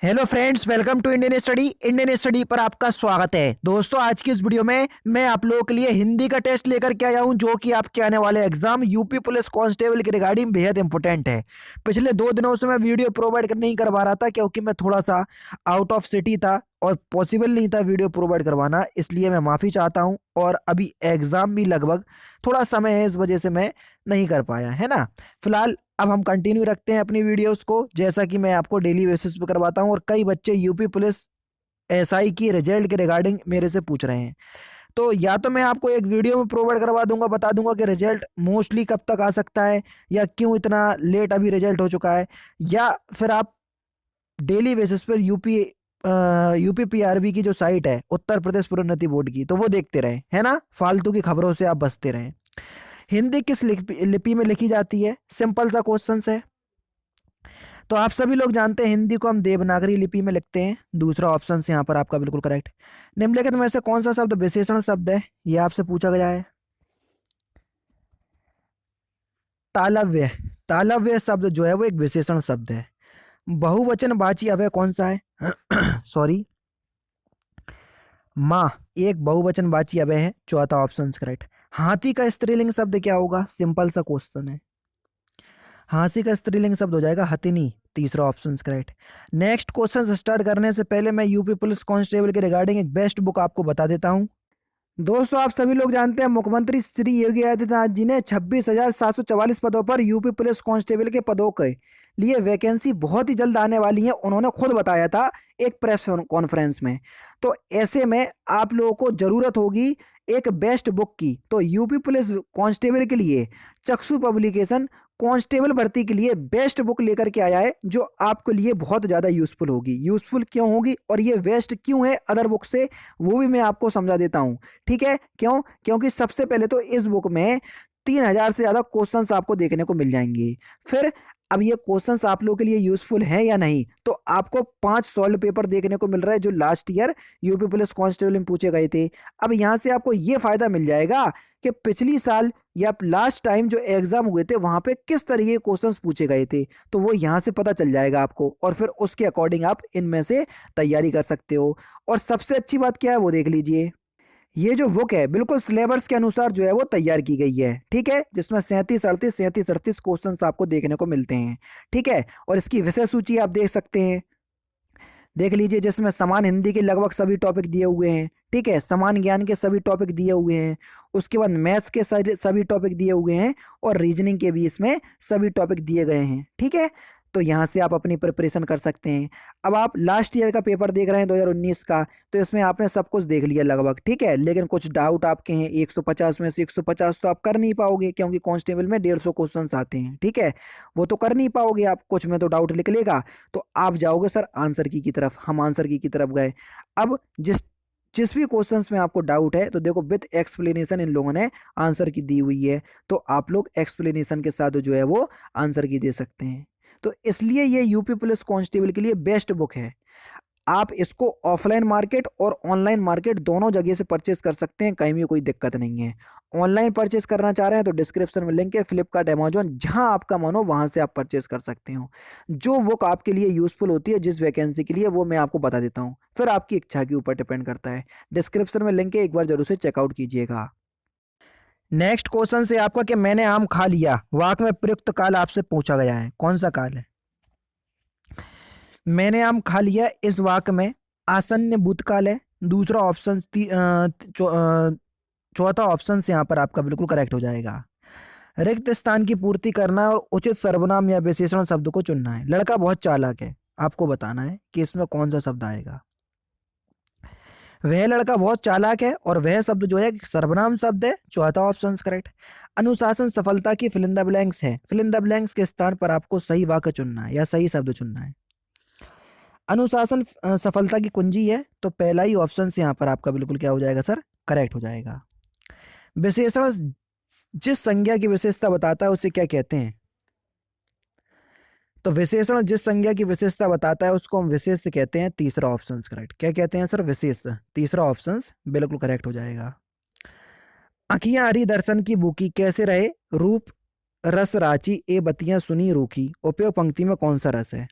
Hello friends, welcome to Indian study पर आपका स्वागत है। दोस्तों, आज की इस वीडियो में मैं आप लोगों के लिए हिंदी का टेस्ट लेकर के आया हूं, जो कि आपके आने वाले एग्जाम यूपी पुलिस कांस्टेबल के रिगार्डिंग बेहद इंपॉर्टेंट है। पिछले 2 दिनों से मैं वीडियो प्रोवाइड नहीं करवा रहा था, क्योंकि मैं थोड़ा सा आउट ऑफ सिटी था और पॉसिबल नहीं था वीडियो प्रोवाइड करवाना, इसलिए मैं माफ़ी चाहता हूँ। और अभी एग्ज़ाम भी लगभग थोड़ा समय है, इस वजह से मैं नहीं कर पाया, है ना। फिलहाल अब हम कंटिन्यू रखते हैं अपनी वीडियोस को, जैसा कि मैं आपको डेली बेसिस पे करवाता हूँ। और कई बच्चे यूपी पुलिस एसआई की रिजल्ट के रिगार्डिंग मेरे से पूछ रहे हैं, तो या तो मैं आपको एक वीडियो में प्रोवाइड करवा दूंगा, बता दूंगा कि रिजल्ट मोस्टली कब तक आ सकता है या क्यों इतना लेट अभी रिजल्ट हो चुका है, या फिर आप डेली बेसिस पर यूपी पीआरबी की जो साइट है, उत्तर प्रदेश प्रोन्नति बोर्ड की, तो वो देखते रहें, है ना। फालतू की खबरों से आप बचते रहें। हिंदी किस लिपि में लिखी जाती है? सिंपल सा क्वेश्चन है। तो आप सभी लोग जानते हैं हिंदी को हम देवनागरी लिपि में लिखते हैं। दूसरा ऑप्शन यहाँ पर आपका बिल्कुल करेक्ट। निम्नलिखित में से कौन सा शब्द विशेषण शब्द है? ये आपसे पूछा गया है। तालव्य। तालव्य शब्द जो है वो एक विशेषण शब्द है। बहुवचनवाची अव्यय कौन सा है? सॉरी, माँ एक बहुवचनवाची अव्यय है। चौथा ऑप्शन करेक्ट। हाथी का स्त्रीलिंग शब्द क्या होगा? सिंपल सा क्वेश्चन है। हाथी का स्त्रीलिंग शब्द हो जाएगा हथिनी। तीसरा option correct. Next question start करने से पहले मैं यूपी पुलिस कांस्टेबल के रिगार्डिंग एक बेस्ट बुक आपको बता देता हूं। दोस्तों, आप सभी लोग जानते हैं मुख्यमंत्री श्री योगी आदित्यनाथ जी ने 26,744 पदों पर यूपी पुलिस कांस्टेबल के पदों के लिए वैकेंसी बहुत ही जल्द आने वाली है, उन्होंने खुद बताया था एक प्रेस कॉन्फ्रेंस में। तो ऐसे में आप लोगों को जरूरत होगी एक बेस्ट बुक की। तो यूपी पुलिस कांस्टेबल के लिए चक्षु पब्लिकेशन कांस्टेबल भर्ती के लिए बेस्ट बुक लेकर के आया है, जो आपके लिए बहुत ज़्यादा यूजफुल होगी। यूजफुल क्यों होगी और ये बेस्ट क्यों है अदर बुक से, वो भी मैं आपको समझा देता हूँ। ठीक है, क्यों? क्योंकि सबसे पहले तो इस बुक में 3,000 से ज़्यादा क्वेश्चंस आपको देखने को मिल जाएंगे। फिर अब ये क्वेश्चंस आप लोगों के लिए यूजफुल है या नहीं, तो आपको 5 सॉल्व पेपर देखने को मिल रहा है, जो last year UP police constable में पूछे गए थे। अब यहाँ से आपको ये फायदा मिल जाएगा कि पिछली साल या लास्ट टाइम जो एग्जाम हुए थे वहां पे किस तरीके के क्वेश्चंस पूछे गए थे, तो वो यहाँ से पता चल जाएगा आपको, और फिर उसके अकॉर्डिंग आप इनमें से तैयारी कर सकते हो। और सबसे अच्छी बात क्या है वो देख लीजिए। ये जो बुक है बिल्कुल सिलेबस के अनुसार जो है वो तैयार की गई है। ठीक है, जिसमें 37 38 क्वेश्चंस आपको देखने को मिलते हैं। ठीक है, और इसकी विषय सूची आप देख सकते हैं, देख लीजिए, जिसमें समान हिंदी के लगभग सभी टॉपिक दिए हुए हैं। ठीक है, समान ज्ञान के सभी टॉपिक दिए हुए हैं। उसके बाद मैथ्स के सभी टॉपिक दिए हुए हैं, और रीजनिंग के भी इसमें सभी टॉपिक दिए गए हैं। ठीक है, तो यहाँ से आप अपनी प्रिपरेशन कर सकते हैं। अब आप लास्ट ईयर का पेपर देख रहे हैं 2019 का, तो इसमें आपने सब कुछ देख लिया लगभग। ठीक है, लेकिन कुछ डाउट आपके हैं। 150 में से 150 तो आप कर नहीं पाओगे, क्योंकि कांस्टेबल में 150 क्वेश्चन आते हैं। ठीक है, वो तो कर नहीं पाओगे आप, कुछ में तो डाउट निकलेगा। तो आप जाओगे सर आंसर की तरफ, हम आंसर की तरफ गए। अब जिस जिस भी क्वेश्चंस में आपको डाउट है, तो देखो विथ एक्सप्लेनेशन इन लोगों ने आंसर की दी हुई है, तो आप लोग एक्सप्लेनेशन के साथ जो है वो आंसर की दे सकते हैं। तो इसलिए ये यूपी पुलिस कांस्टेबल के लिए बेस्ट बुक है। आप इसको ऑफलाइन मार्केट और ऑनलाइन मार्केट दोनों जगह से परचेस कर सकते हैं, कहीं भी कोई दिक्कत नहीं है। ऑनलाइन परचेस करना चाह रहे हैं तो डिस्क्रिप्शन में लिंक है, फ्लिपकार्ट अमेजोन जहां आपका मन हो वहां से आप परचेस कर सकते हो। जो बुक आपके लिए यूजफुल होती है जिस वैकेंसी के लिए, वो मैं आपको बता देता हूँ, फिर आपकी इच्छा के ऊपर डिपेंड करता है। डिस्क्रिप्शन में लिंक है, एक बार जरूर से चेकआउट कीजिएगा। नेक्स्ट क्वेश्चन से आपका कि मैंने आम खा लिया वाक्य में प्रयुक्त काल आपसे पूछा गया है, कौन सा काल है? मैंने आम खा लिया इस वाक्य में आसन्न भूतकाल है। दूसरा ऑप्शन चौथा ऑप्शन से यहाँ पर आपका बिल्कुल करेक्ट हो जाएगा। रिक्त स्थान की पूर्ति करना है और उचित सर्वनाम या विशेषण शब्द को चुनना है। लड़का बहुत चालाक है, आपको बताना है कि इसमें कौन सा शब्द आएगा। वह लड़का बहुत चालाक है, और वह शब्द जो है सर्वनाम शब्द है। चौथा ऑप्शन करेक्ट। अनुशासन सफलता की फिल इन द ब्लैंक्स है। फिल इन द ब्लैंक्स के स्थान पर आपको सही वाक्य चुनना है या सही शब्द चुनना है। अनुशासन सफलता की कुंजी है, तो पहला ही ऑप्शन से यहाँ पर आपका बिल्कुल क्या हो जाएगा सर? करेक्ट हो जाएगा। विशेषण जिस संज्ञा की विशेषता बताता है उसे क्या कहते हैं? तो विशेषण जिस संज्ञा की विशेषता बताता है उसको हम विशेष कहते हैं। तीसरा ऑप्शन करेक्ट। क्या कहते हैं सर? विशेष। तीसरा ऑप्शन बिल्कुल करेक्ट हो जाएगा। अखियां हरी दर्शन की भूखी कैसे रहे रूप रस राची ए बतियां सुनी रूखी। उपयोग पंक्ति में कौन सा रस है?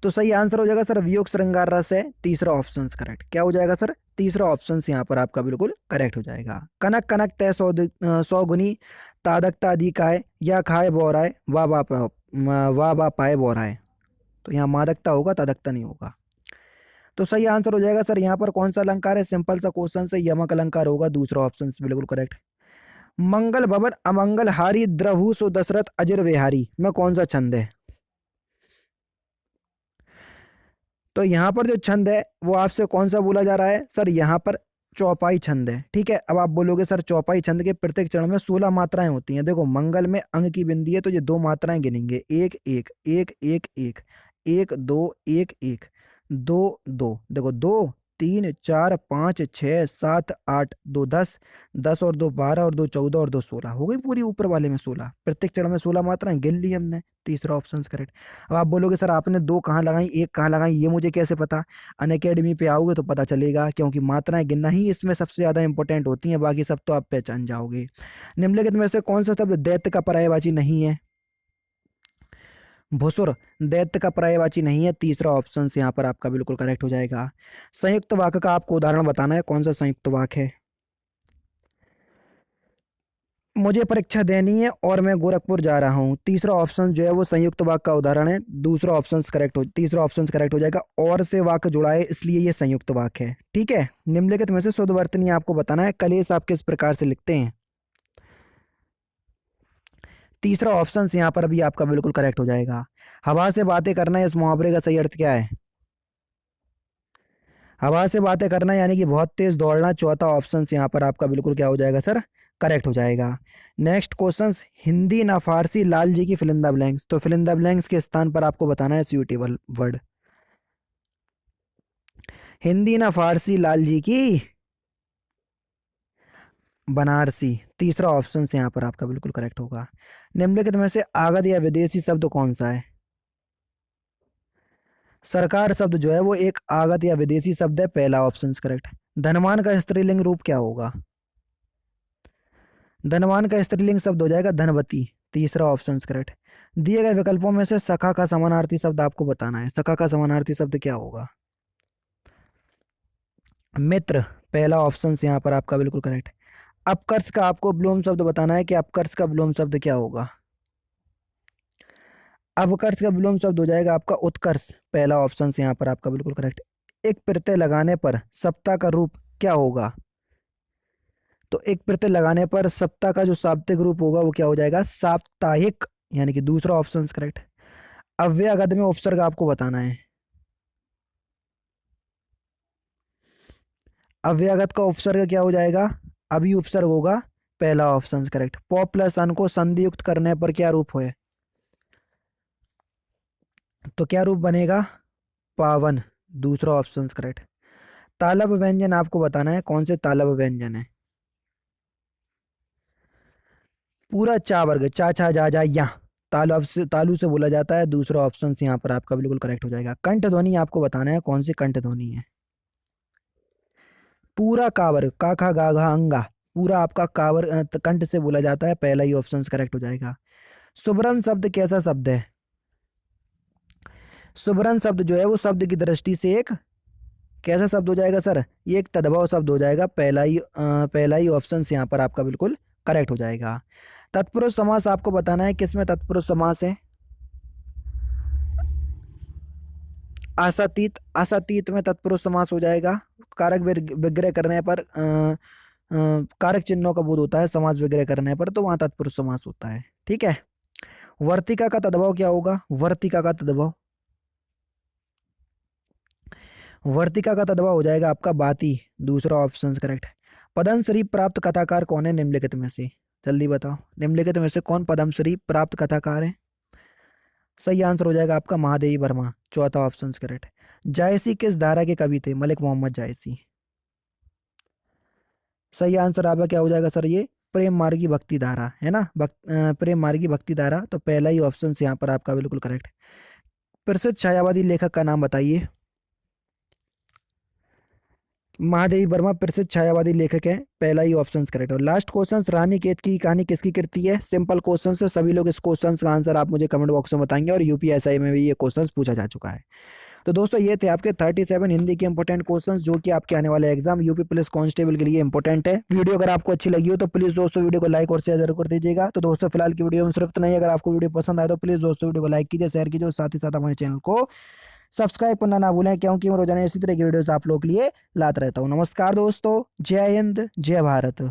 तो सही आंसर हो जाएगा सर वियोग श्रृंगार रस है, तीसरा ऑप्शन करेक्ट। क्या हो जाएगा सर, तीसरा ऑप्शन यहाँ पर आपका बिल्कुल करेक्ट हो जाएगा। कनक कनक तय सौ गुनी तादकता अधिक आए, या खाए बोराए वाह वाह पाए बोराए। तो यहाँ मादकता होगा, तादकता नहीं होगा। तो सही आंसर हो जाएगा सर यहाँ पर कौन सा अलंकार है, सिंपल सा क्वेश्चन से यमक अलंकार होगा, दूसरा ऑप्शन बिल्कुल करेक्ट। मंगल भवन अमंगल हारी द्रभु सो दशरथ अजर विहारी में कौन सा छंद है। तो यहाँ पर जो छंद है वो आपसे कौन सा बोला जा रहा है सर, यहाँ पर चौपाई छंद है। ठीक है, अब आप बोलोगे सर चौपाई छंद के प्रत्येक चरण में 16 मात्राएं होती हैं। देखो मंगल में अंग की बिंदी है तो ये 2 मात्राएं गिनेंगे, एक एक एक एक एक एक दो एक एक दो दो, देखो 2 3 4 5 6 7 8 2 10 10 और 2 12 और 2 14 और 2 16 हो गई पूरी ऊपर वाले में 16, प्रत्येक चरण में 16 मात्राएं गिन ली हमने, तीसरा ऑप्शन करेक्ट। अब आप बोलोगे सर आपने 2 कहाँ लगाई, 1 कहाँ लगाई, ये मुझे कैसे पता। अनअकैडमी पे आओगे तो पता चलेगा, क्योंकि मात्राएं गिनना ही इसमें सबसे ज्यादा इंपॉर्टेंट होती हैं, बाकी सब तो आप पहचान जाओगे। निम्नलिखित में से कौन सा शब्द दैत्य का पर्यायवाची नहीं है। भुसुर दैत्य का पर्यायवाची नहीं है, तीसरा ऑप्शन यहाँ पर आपका बिल्कुल करेक्ट हो जाएगा। संयुक्त वाक्य का आपको उदाहरण बताना है, कौन सा संयुक्त वाक्य है। मुझे परीक्षा देनी है और मैं गोरखपुर जा रहा हूँ, तीसरा ऑप्शन जो है वो संयुक्त वाक्य का उदाहरण है, दूसरा ऑप्शन करेक्ट हो, तीसरा ऑप्शन करेक्ट हो जाएगा। और से वाक्य जुड़ा है इसलिए ये संयुक्त वाक्य है। ठीक है, निम्नलिखित में से शुद्ध वर्तनी आपको बताना है, कलेश आप किस प्रकार से लिखते हैं, तीसरा ऑप्शन यहाँ पर भी आपका बिल्कुल करेक्ट हो जाएगा। हवा से बातें करना, इस मुहावरे का सही अर्थ क्या है। हवा से बातें करना यानी कि बहुत तेज दौड़ना, चौथा ऑप्शन यहाँ पर आपका बिल्कुल क्या हो जाएगा सर, करेक्ट हो जाएगा। नेक्स्ट क्वेश्चन, हिंदी ना फारसी लाल जी की फिल इन द ब्लैंक्स, तो फिल इन द ब्लैंक्स के स्थान पर आपको बताना है सुइटेबल वर्ड। हिंदी ना फारसी लाल जी की बनारसी, तीसरा ऑप्शन से यहाँ पर आपका बिल्कुल करेक्ट होगा। निम्नलिखित में से आगध या विदेशी शब्द कौन सा है। सरकार शब्द जो है वो एक आगत या विदेशी शब्द है, पहला ऑप्शन करेक्ट। धनवान का स्त्रीलिंग रूप क्या होगा, धनवान का स्त्रीलिंग शब्द हो जाएगा धनवती, तीसरा ऑप्शन करेक्ट। दिए गए विकल्पों में से सखा का समानार्थी शब्द आपको बताना है, सखा का समानार्थी शब्द क्या होगा। मित्र, पहला ऑप्शन यहाँ पर आपका बिल्कुल करेक्ट। अपकर्ष का आपको विलोम शब्द बताना है कि अपकर्ष का विलोम शब्द क्या होगा। अपकर्ष का विलोम शब्द हो जाएगा आपका उत्कर्ष, पहला ऑप्शन यहाँ पर आपका बिल्कुल करेक्ट। एक प्रत्यय लगाने पर सप्ताह का रूप क्या होगा, तो एक प्रत्यय लगाने पर सप्ताह का जो शाब्दिक रूप होगा वो क्या हो जाएगा, साप्ताहिक, यानी कि दूसरा ऑप्शन करेक्ट। अव्ययगत में उपसर्ग आपको बताना है, अव्ययगत का उपसर्ग क्या हो जाएगा, अभी उपसर्ग होगा, पहला ऑप्शन करेक्ट। प प्लस अन को संधि युक्त करने पर क्या रूप है, तो क्या रूप बनेगा, पावन, दूसरा ऑप्शन करेक्ट। तालब व्यंजन आपको बताना है, कौन से तालब व्यंजन है। पूरा चा वर्ग, चा छा जा जा या, तालब से तालु से बोला जाता है, दूसरा ऑप्शन यहाँ पर आपका बिल्कुल करेक्ट हो जाएगा। कंठ ध्वनि आपको बताना है, कौन सी कंठ ध्वनि है। पूरा का वर्ग, का खा गा घा अंगा, पूरा आपका कावर कंठ से बोला जाता है, पहला ही ऑप्शन करेक्ट हो जाएगा। सुब्रन शब्द कैसा शब्द है, सुब्रन शब्द जो है वो शब्द की दृष्टि से एक कैसा शब्द हो जाएगा सर, ये एक तद्भव शब्द हो जाएगा, पहला ही ऑप्शन यहाँ पर आपका बिल्कुल करेक्ट हो जाएगा। तत्पुरुष समास आपको बताना है, किसमें तत्पुरुष समास है। आशातीत, आशातीत में तत्पुरुष समास हो जाएगा। कारक विग्रह करने पर कारक चिन्हों का बोध होता है, समास विग्रह करने पर तो वहां तत्पुरुष समास होता है। ठीक है, वर्तिका का तद्भव क्या होगा, वर्तिका का तद्भव, वर्तिका का तद्भव हो जाएगा आपका बाती, दूसरा ऑप्शन करेक्ट। पद्मश्री प्राप्त कथाकार कौन है निम्नलिखित में से, जल्दी बताओ, निम्नलिखित में से कौन पद्मश्री प्राप्त कथाकार है। सही आंसर हो जाएगा आपका महादेवी वर्मा, चौथा ऑप्शन करेक्ट। जायसी किस धारा के कवि थे, मलिक मोहम्मद जायसी। सही आंसर आपका क्या हो जाएगा सर, ये प्रेम मार्गी भक्ति धारा है ना, प्रेम मार्गी भक्ति धारा, तो पहला ही ऑप्शन यहाँ पर आपका बिल्कुल करेक्ट। प्रसिद्ध छायावादी लेखक का नाम बताइए। महादेवी वर्मा प्रसिद्ध छायावादी लेखक है, पहला ही ऑप्शन करेक्ट। और लास्ट क्वेश्चन, रानी केत की कहानी किसकी कृति है। सिंपल क्वेश्चन है, सभी लोग इस क्वेश्चन का आंसर आप मुझे कमेंट बॉक्स में बताएंगे, और यूपीएसआई में भी ये क्वेश्चन पूछा जा चुका है। तो दोस्तों ये थे आपके 37 हिंदी के इंपॉर्टेंट क्वेश्चंस जो कि आपके आने वाले एग्जाम यूपी पुलिस कांस्टेबल के लिए इंपॉर्टेंट है। वीडियो अगर आपको अच्छी लगी हो तो प्लीज दोस्तों वीडियो को लाइक और शेयर जरूर कर दीजिएगा। तो दोस्तों फिलहाल की वीडियो में सिर्फ इतना ही। अगर आपको वीडियो पसंद आए तो प्लीज दोस्तों वीडियो को लाइक कीजिए, शेयर कीजिए और साथ ही साथ हमारे चैनल को सब्सक्राइब करना ना भूलें, क्योंकि मैं रोजाना इसी तरह की वीडियोस आप लोग के लिए लाता रहता हूँ। नमस्कार दोस्तों, जय हिंद, जय भारत।